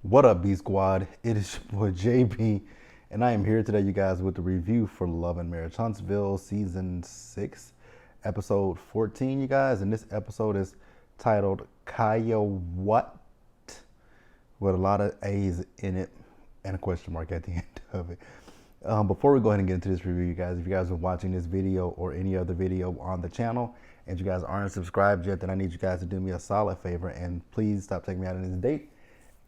What up, B Squad? It is your boy JB, and I am here today, you guys, with the review for Love and Marriage Huntsville Season 6, Episode 14, you guys. And this episode is titled Kiuwhaaaat, with a lot of A's in it and a question mark at the end of it. Before we go ahead and get into this review, you guys, if you guys are watching this video or any other video on the channel and you guys aren't subscribed yet, then I need you guys to do me a solid favor and please stop taking me out on this date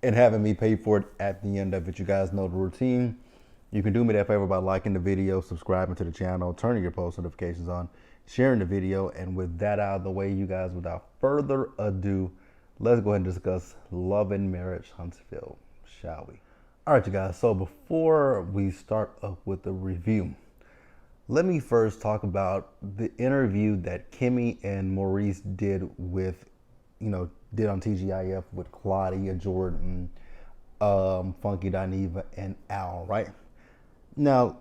and having me pay for it at the end of it. You guys know the routine. You can do me that favor by liking the video, subscribing to the channel, turning your post notifications on, sharing the video. And with that out of the way, you guys, without further ado, let's go ahead and discuss Love and Marriage Huntsville, shall we? All right, you guys, so before we start up with the review, let me first talk about the interview that Kimmy and Maurice did with, did on TGIF with Claudia, Jordan, Funky Dineva, and Al, right? Now,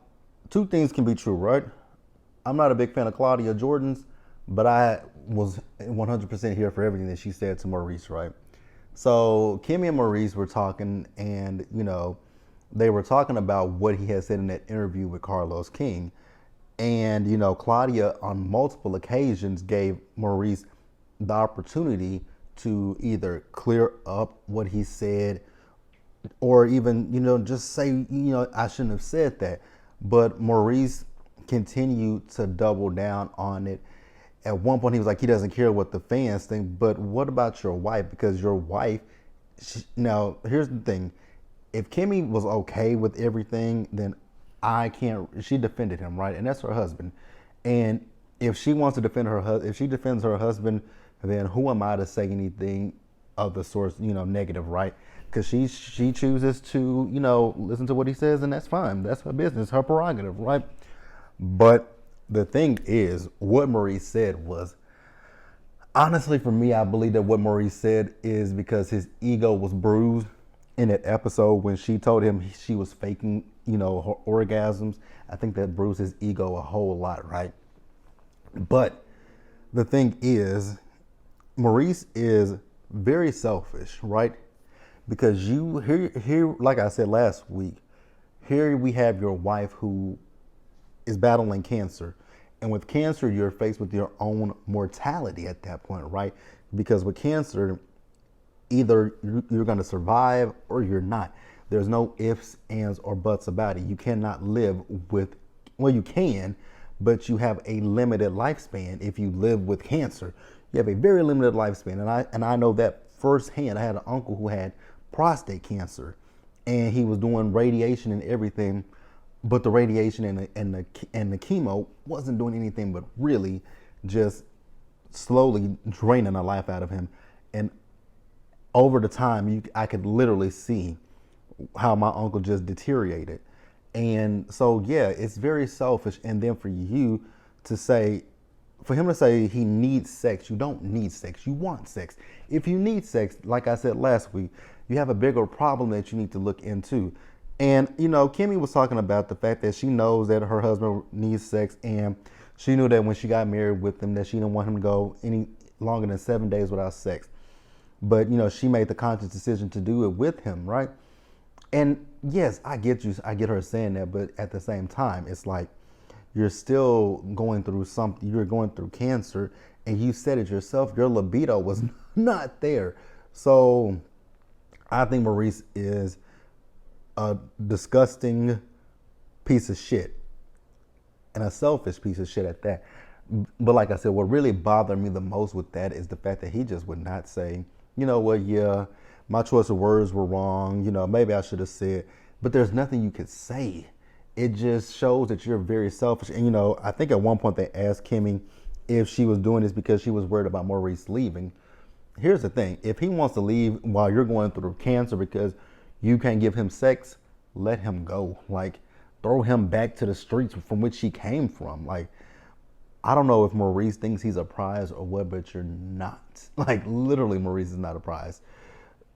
two things can be true, right? I'm not a big fan of Claudia Jordan's, but I was 100% here for everything that she said to Maurice, right? So Kimmy and Maurice were talking, and, they were talking about what he had said in that interview with Carlos King. And, Claudia on multiple occasions gave Maurice the opportunity to either clear up what he said or even, just say, I shouldn't have said that. But Maurice continued to double down on it. At one point, he was like, he doesn't care what the fans think, but what about your wife? Because your wife, now, here's the thing. If Kimmy was okay with everything, then she defended him, right? And that's her husband. And if she wants to defend her husband, if she defends her husband, then who am I to say anything of the source, negative, right? Because she chooses to, listen to what he says, and that's fine. That's her business, her prerogative, right? But the thing is, what Maurice said was, honestly, for me, I believe that what Maurice said is because his ego was bruised in that episode when she told him she was faking, her orgasms. I think that bruised his ego a whole lot, right? But the thing is, Maurice is very selfish, right? Because you here, like I said last week, here we have your wife who is battling cancer. And with cancer, you're faced with your own mortality at that point, right? Because with cancer, either you're going to survive or you're not. There's no ifs, ands, or buts about it. You cannot live with, well, you can, but you have a limited lifespan if you live with cancer. You have a very limited lifespan. And I know that firsthand. I had an uncle who had prostate cancer, and he was doing radiation and everything, but the radiation and the chemo wasn't doing anything but really just slowly draining the life out of him. And over the time, I could literally see how my uncle just deteriorated. And so, yeah, it's very selfish. And then for you to say, for him to say he needs sex, you don't need sex, you want sex. If you need sex, like I said last week, you have a bigger problem that you need to look into. And, Kimmy was talking about the fact that she knows that her husband needs sex, and she knew that when she got married with him that she didn't want him to go any longer than 7 days without sex. But, she made the conscious decision to do it with him, right? And yes, I get you. I get her saying that. But at the same time, it's like you're still going through something. You're going through cancer. And you said it yourself. Your libido was not there. So I think Maurice is a disgusting piece of shit. And a selfish piece of shit at that. But like I said, what really bothered me the most with that is the fact that he just would not say, yeah, my choice of words were wrong. Maybe I should have said, but there's nothing you could say. It just shows that you're very selfish. And, I think at one point they asked Kimmy if she was doing this because she was worried about Maurice leaving. Here's the thing. If he wants to leave while you're going through cancer because you can't give him sex, let him go. Like, throw him back to the streets from which he came from. Like, I don't know if Maurice thinks he's a prize or what, but you're not. Like, literally, Maurice is not a prize.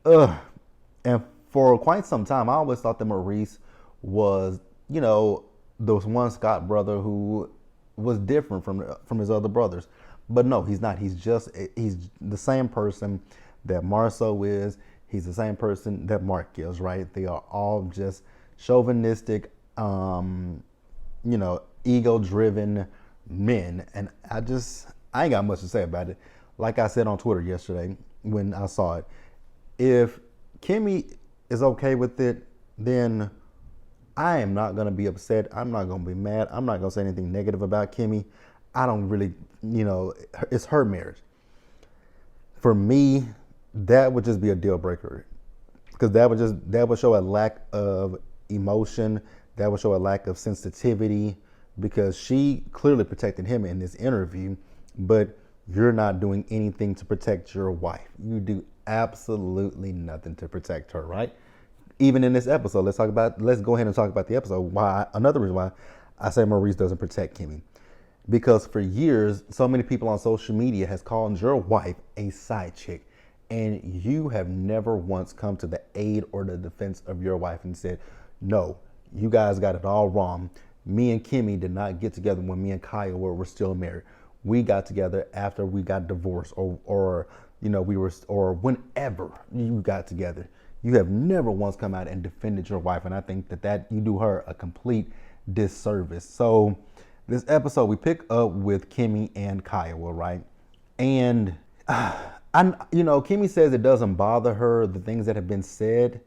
And for quite some time, I always thought that Maurice was, the one Scott brother who was different from his other brothers. But no, he's not. He's the same person that Marceau is. He's the same person that Mark is, right? They are all just chauvinistic, ego-driven men. And I ain't got much to say about it. Like I said on Twitter yesterday when I saw it, if Kimmy is okay with it, then I am not going to be upset. I'm not going to be mad. I'm not going to say anything negative about Kimmy. I don't really, it's her marriage. For me, that would just be a deal breaker, because that would show a lack of emotion. That would show a lack of sensitivity, because she clearly protected him in this interview, but you're not doing anything to protect your wife. You do absolutely nothing to protect her, right? Even in this episode, let's go ahead and talk about the episode. Another reason why I say Maurice doesn't protect Kimmy. Because for years, so many people on social media has called your wife a side chick, and you have never once come to the aid or the defense of your wife and said, no, you guys got it all wrong. Me and Kimmy did not get together when me and Kyle were still married. We got together after we got divorced, or whenever you got together. You have never once come out and defended your wife, and I think that you do her a complete disservice. So this episode, we pick up with Kimmy and Kiowa, right? And Kimmy says it doesn't bother her, the things that have been said,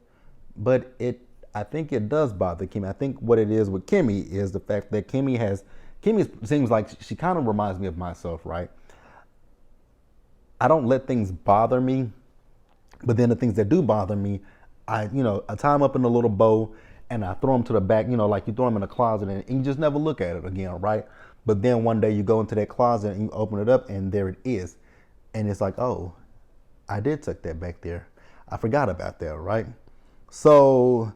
but I think it does bother Kimmy. I think what it is with Kimmy is the fact that Kimmy seems like she kind of reminds me of myself, right? I don't let things bother me, but then the things that do bother me, I tie them up in a little bow and I throw them to the back, like you throw them in a closet and you just never look at it again, right? But then one day you go into that closet and you open it up and there it is. And it's like, oh, I did tuck that back there. I forgot about that, right? So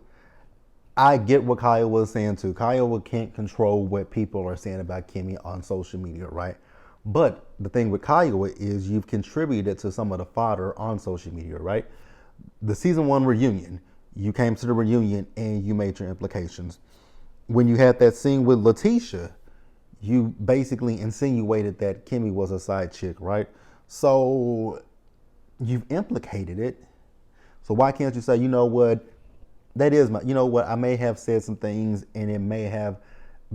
I get what Kyle was saying too. Kyle can't control what people are saying about Kimmy on social media, right? But the thing with Kiowa is you've contributed to some of the fodder on social media, right? The season 1 reunion, you came to the reunion and you made your implications. When you had that scene with Letitia, you basically insinuated that Kimmy was a side chick, right? So you've implicated it. So why can't you say, you know what, I may have said some things and it may have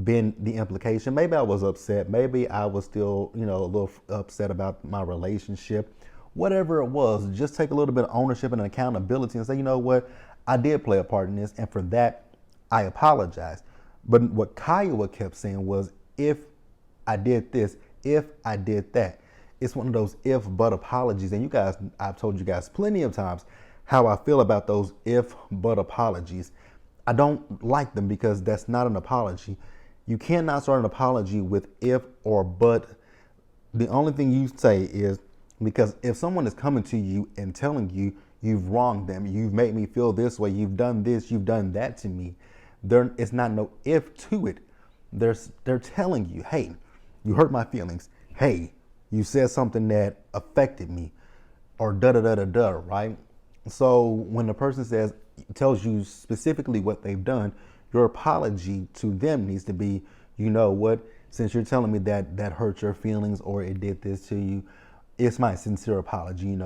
been the implication. Maybe I was upset. Maybe I was still, a little upset about my relationship. Whatever it was, just take a little bit of ownership and accountability and say, you know what, I did play a part in this, and for that, I apologize. But what Kiowa kept saying was, if I did this, if I did that. It's one of those if but apologies. And I've told you guys plenty of times how I feel about those if but apologies. I don't like them because that's not an apology. You cannot start an apology with if or but. The only thing you say is, because if someone is coming to you and telling you you've wronged them, you've made me feel this way, you've done this, you've done that to me, it's not no if to it. They're telling you, hey, you hurt my feelings. Hey, you said something that affected me, or da-da-da-da-da, right? So when the person tells you specifically what they've done, your apology to them needs to be, you know what, since you're telling me that hurt your feelings or it did this to you, it's my sincere apology.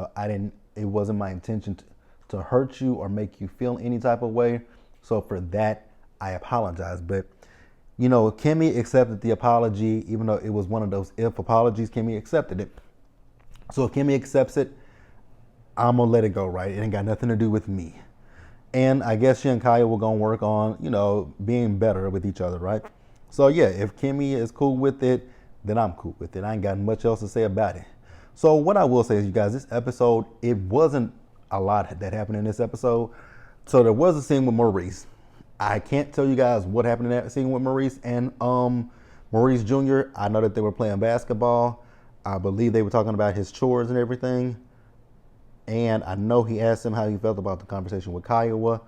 It wasn't my intention to hurt you or make you feel any type of way. So for that, I apologize. But, Kimmy accepted the apology, even though it was one of those if apologies. Kimmy accepted it. So if Kimmy accepts it, I'm going to let it go, right? It ain't got nothing to do with me. And I guess she and Kaya will going to work on, being better with each other, right? So yeah, if Kimmy is cool with it, then I'm cool with it. I ain't got much else to say about it. So what I will say is, you guys, this episode, it wasn't a lot that happened in this episode. So there was a scene with Maurice. I can't tell you guys what happened in that scene with Maurice and Maurice Jr. I know that they were playing basketball. I believe they were talking about his chores and everything. And I know he asked him how he felt about the conversation with Kiowa.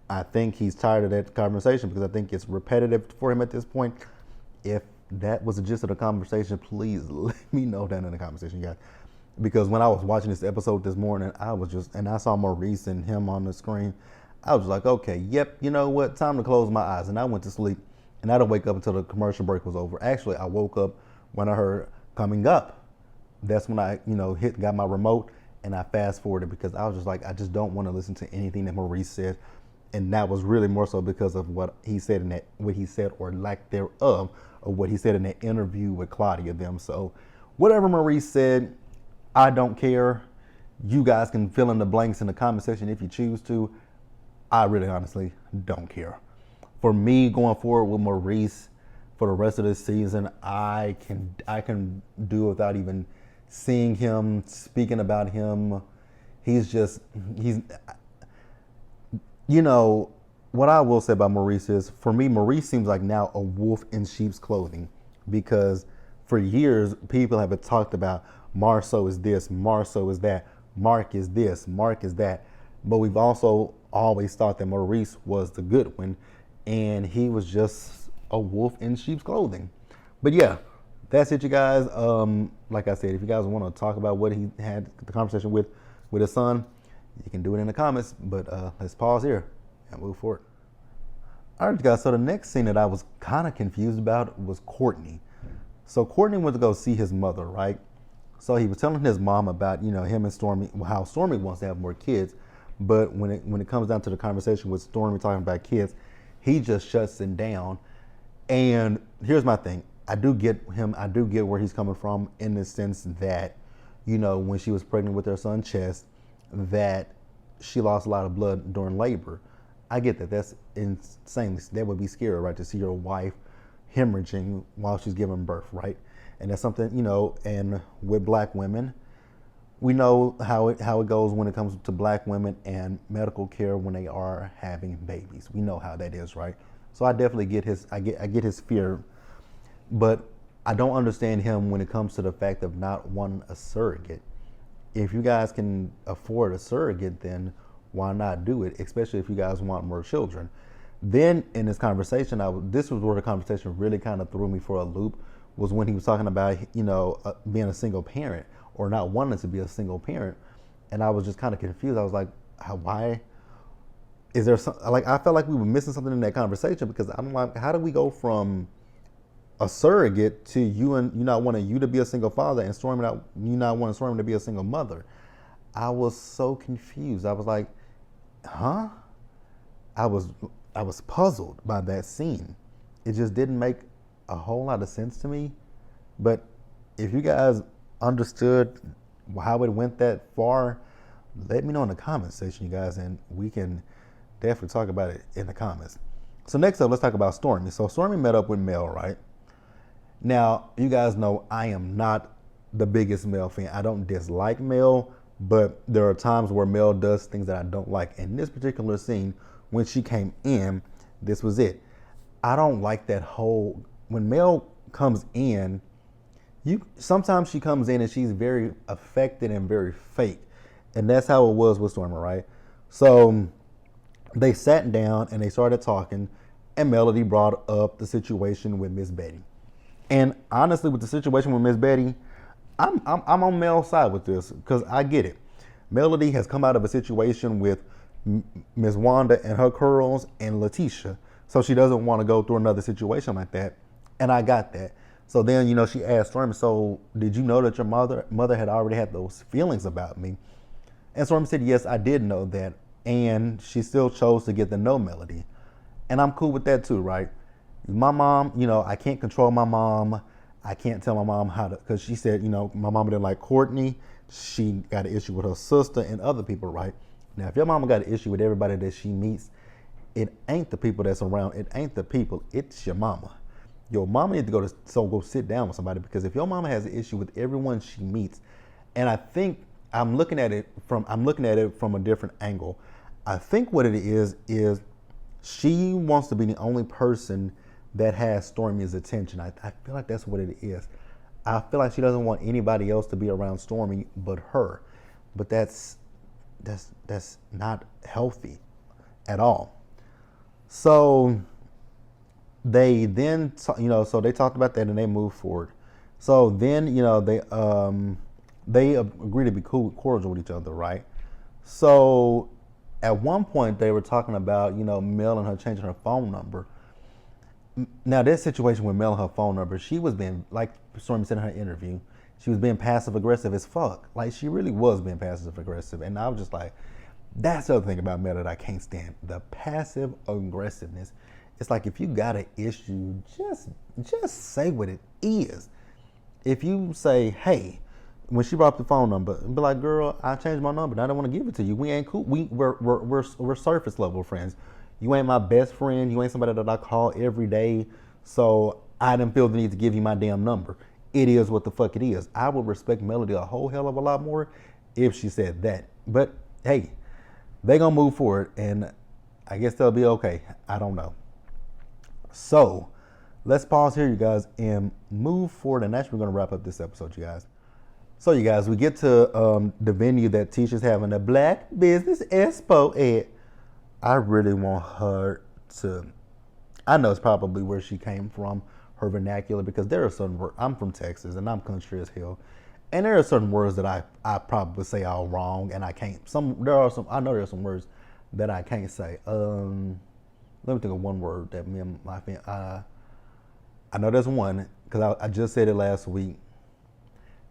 I think he's tired of that conversation because I think it's repetitive for him at this point. If that was the gist of the conversation, please let me know down in the conversation, guys. Because when I was watching this episode this morning, I saw Maurice and him on the screen. I was like, okay, yep, you know what? Time to close my eyes. And I went to sleep. And I didn't wake up until the commercial break was over. Actually, I woke up when I heard coming up. That's when I, got my remote and I fast forwarded because I was just like, I just don't want to listen to anything that Maurice said. And that was really more so because of what he said what he said or lack thereof of what he said in that interview with Claudia them. So whatever Maurice said, I don't care. You guys can fill in the blanks in the comment section if you choose to. I really honestly don't care. For me going forward with Maurice for the rest of this season, I can do without even seeing him, speaking about him. He's you know, what I will say about Maurice is, for me, Maurice seems like now a wolf in sheep's clothing, because for years people have talked about Marceau is this, Marceau is that, Mark is this, Mark is that. But we've also always thought that Maurice was the good one, and he was just a wolf in sheep's clothing. But yeah, that's it, you guys. Like I said, if you guys want to talk about what he had the conversation with his son, you can do it in the comments. But let's pause here and move forward. All right, guys. So the next scene that I was kind of confused about was Courtney. So Courtney went to go see his mother, right? So he was telling his mom about, him and Stormy, how Stormy wants to have more kids. But when it comes down to the conversation with Stormy talking about kids, he just shuts it down. And here's my thing. I do get him. I do get where he's coming from, in the sense that, when she was pregnant with her son Chess, that she lost a lot of blood during labor. I get that. That's insane. That would be scary, right? To see your wife hemorrhaging while she's giving birth, right? And that's something, and with black women, we know how it goes when it comes to black women and medical care when they are having babies. We know how that is, right? So I definitely get I get his fear, but I don't understand him when it comes to the fact of not wanting a surrogate. If you guys can afford a surrogate, then why not do it? Especially if you guys want more children. Then in this conversation, this was where the conversation really kind of threw me for a loop, was when he was talking about, being a single parent or not wanting to be a single parent. And I was just kind of confused. I was like, why? Is there some, I felt like we were missing something in that conversation, because I'm like, how do we go from a surrogate to you not wanting you to be a single father, and you not wanting Stormy to be a single mother? I was so confused. I was like, huh? I was puzzled by that scene. It just didn't make a whole lot of sense to me. But if you guys understood how it went that far, let me know in the comment section, you guys, and we can definitely talk about it in the comments. So next up, let's talk about Stormy. So Stormy met up with Mel, right? Now, you guys know I am not the biggest Mel fan. I don't dislike Mel, but there are times where Mel does things that I don't like. In this particular scene, when she came in, this was it. I don't like that whole, when Mel comes in, sometimes she comes in and she's very affected and very fake. And that's how it was with Stormy, right? So they sat down and they started talking, and Melody brought up the situation with Miss Betty. And honestly, with the situation with Miss Betty, I'm on Mel's side with this, because I get it. Melody has come out of a situation with Miss Wanda and her curls and Letitia, so she doesn't want to go through another situation like that. And I got that. So then, she asked Stormy, so did you know that your mother had already had those feelings about me? And Stormy said, yes, I did know that. And she still chose to get to know Melody. And I'm cool with that too, right? My mom, I can't control my mom. I can't tell my mom how to, because she said, my mama didn't like Courtney. She got an issue with her sister and other people, right? Now, if your mama got an issue with everybody that she meets, it ain't the people that's around. It ain't the people. It's your mama. Your mama need to go sit down with somebody, because if your mama has an issue with everyone she meets, and I think I'm looking at it from a different angle. I think what it is she wants to be the only person that has Stormy's attention. I feel like that's what it is. I feel like she doesn't want anybody else to be around Stormy but her. But that's not healthy at all. So they then, so they talked about that and they moved forward. So then, they agreed to be cordial with each other, right? So at one point they were talking about, Mel and her changing her phone number. Now, this situation with Mel and her phone number, she was being, like Stormy said in her interview, She was being passive aggressive as fuck. Like, she really was being passive aggressive. And I was just like, that's the other thing about Mel that I can't stand. The passive aggressiveness. It's like, if you got an issue, just say what it is. If you say, hey, when she brought up the phone number, be like, girl, I changed my number and I don't want to give it to you. We ain't cool. We're surface level friends. You ain't my best friend. You ain't somebody that I call every day. So I didn't feel the need to give you my damn number. It is what the fuck it is. I would respect Melody a whole hell of a lot more if she said that. But hey, they gonna move forward and I guess they'll be okay. I don't know. So let's pause here, you guys, and move forward. And actually, we're gonna wrap up this episode, you guys. So you guys, we get to the venue that Tisha's having a Black Business Expo at. I really want her to, I know it's probably where she came from, her vernacular, because there are certain words, I'm from Texas and I'm country as hell. And there are certain words that I probably say all wrong and I can't, I know there are some words that I can't say. Let me think of one word that me and my family, I know there's one, because I just said it last week.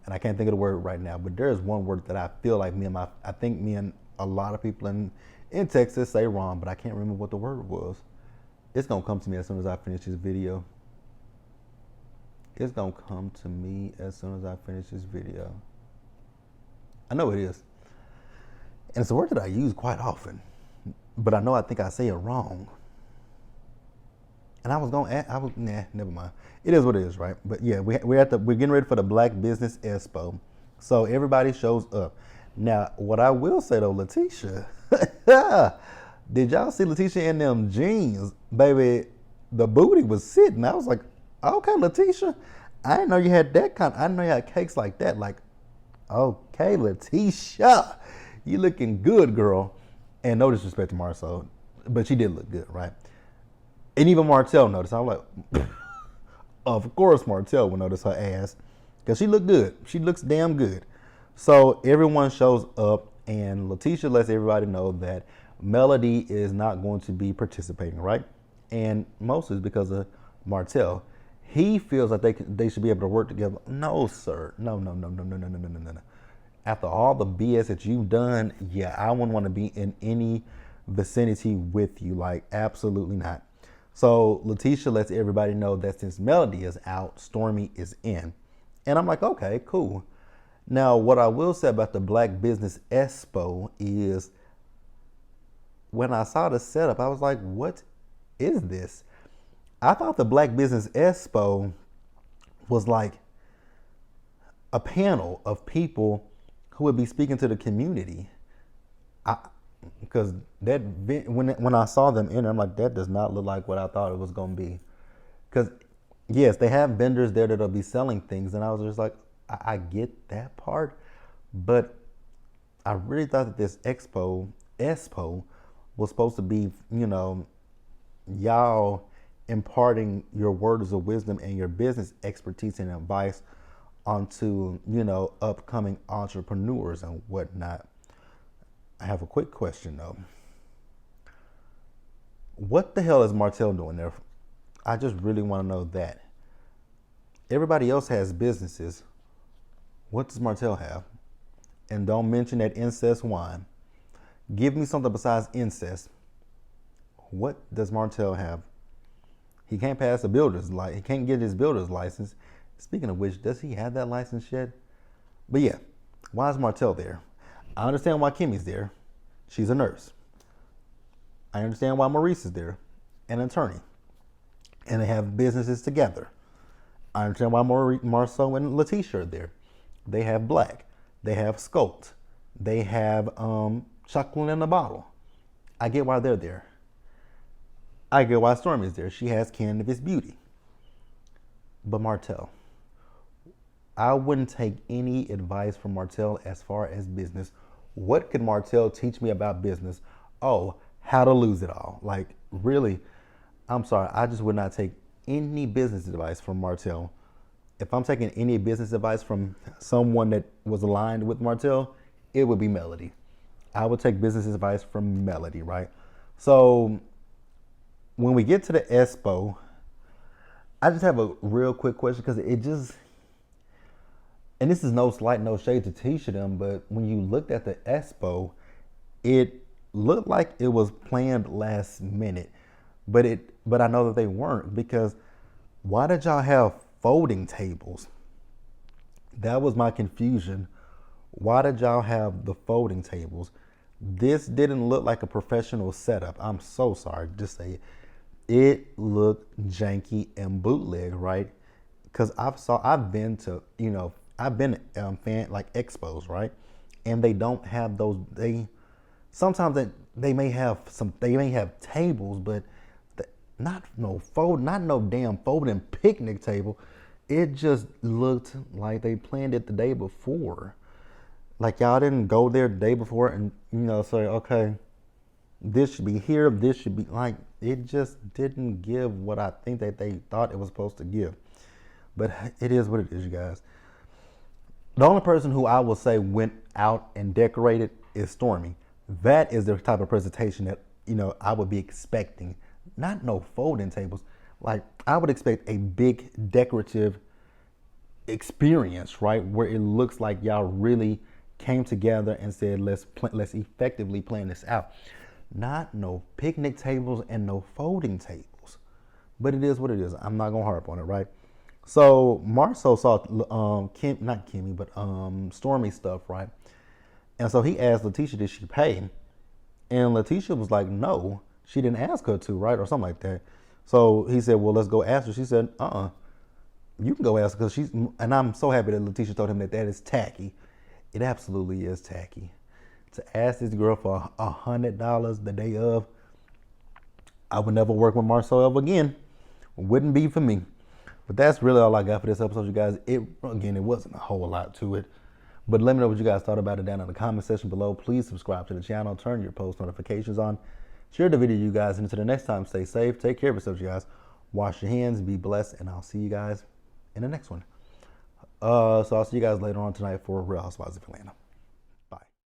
And I can't think of the word right now, but there is one word that I feel like I think me and a lot of people in Texas say wrong, but I can't remember what the word was. It's gonna come to me as soon as I finish this video. It's gonna come to me as soon as I finish this video. I know it is. And it's a word that I use quite often, but I think I say it wrong. And I was gonna add, never mind. It is what it is, right? But yeah, we're getting ready for the Black Business Expo. So everybody shows up. Now, what I will say though, Letitia, did y'all see Letitia in them jeans? Baby, the booty was sitting. I was like, okay, Letitia, I didn't know you had that kind. I didn't know you had cakes like that. Like, okay, Letitia, you looking good, girl. And no disrespect to Marcel, but she did look good, right? And even Martell noticed. I was like, of course Martell would notice her ass, because she looked good. She looks damn good. So everyone shows up, and Letitia lets everybody know that Melody is not going to be participating, right? And mostly it's because of Martell. He feels like they should be able to work together. No, sir. No. After all the BS that you've done, yeah, I wouldn't want to be in any vicinity with you. Like, absolutely not. So Letitia lets everybody know that since Melody is out, Stormy is in. And I'm like, okay, cool. Now, what I will say about the Black Business Expo is when I saw the setup, I was like, what is this? I thought the Black Business Expo was like a panel of people who would be speaking to the community. Because that when I saw them in, I'm like, that does not look like what I thought it was going to be. Because yes, they have vendors there that'll be selling things, and I was just like, I get that part, but I really thought that this expo was supposed to be, y'all imparting your words of wisdom and your business expertise and advice onto, upcoming entrepreneurs and whatnot. I have a quick question though. What the hell is Martell doing there? I just really want to know that. Everybody else has businesses. What does Martell have? And don't mention that incest wine. Give me something besides incest. What does Martell have? He can't pass a builder's license. He can't get his builder's license. Speaking of which, does he have that license yet? But yeah, why is Martell there? I understand why Kimmy's there. She's a nurse. I understand why Maurice is there, an attorney. And they have businesses together. I understand why Marceau and Letitia are there. They have Black. They have Sculpt. They have chocolate in a bottle. I get why they're there. I get why Stormy's there. She has Cannabis Beauty. But Martell, I wouldn't take any advice from Martell as far as business. What could Martell teach me about business? Oh, how to lose it all. Like, really, I'm sorry. I just would not take any business advice from Martell. If I'm taking any business advice from someone that was aligned with Martell, it would be Melody. I would take business advice from Melody, right? So when we get to the expo, I just have a real quick question, because and this is no slight, no shade to Tisha them, but when you looked at the expo, it looked like it was planned last minute, but I know that they weren't, because why did y'all have folding tables? That was my confusion. Why did y'all have the folding tables? This didn't look like a professional setup. I'm so sorry, just say it. It looked janky and bootleg, right? Because I've been to, I've been fan like expos, right? And they don't have those. Sometimes they may have tables, but not no damn folding picnic table. It just looked like they planned it the day before. Like y'all didn't go there the day before and say, okay, this should be here, this should be like, it just didn't give what I think that they thought it was supposed to give. But it is what it is, you guys. The only person who I will say went out and decorated is Stormy. That is the type of presentation that I would be expecting. Not no folding tables. Like, I would expect a big decorative experience, right, where it looks like y'all really came together and said, let's effectively plan this out. Not no picnic tables and no folding tables. But it is what it is. I'm not gonna harp on it, right? So Marceau saw not Kimmy, but Stormy stuff, right? And so he asked Letitia, did she pay? And Letitia was like, no, she didn't ask her to, right? Or something like that. So he said, well, let's go ask her. She said, you can go ask her, because and I'm so happy that Letitia told him that is tacky. It absolutely is tacky. To ask this girl for $100 the day of, I would never work with Marceau ever again. Wouldn't be for me. But that's really all I got for this episode, you guys. It wasn't a whole lot to it. But let me know what you guys thought about it down in the comment section below. Please subscribe to the channel. Turn your post notifications on. Share the video, you guys. And until the next time, stay safe. Take care of yourselves, you guys. Wash your hands. Be blessed. And I'll see you guys in the next one. So I'll see you guys later on tonight for Real Housewives of Atlanta.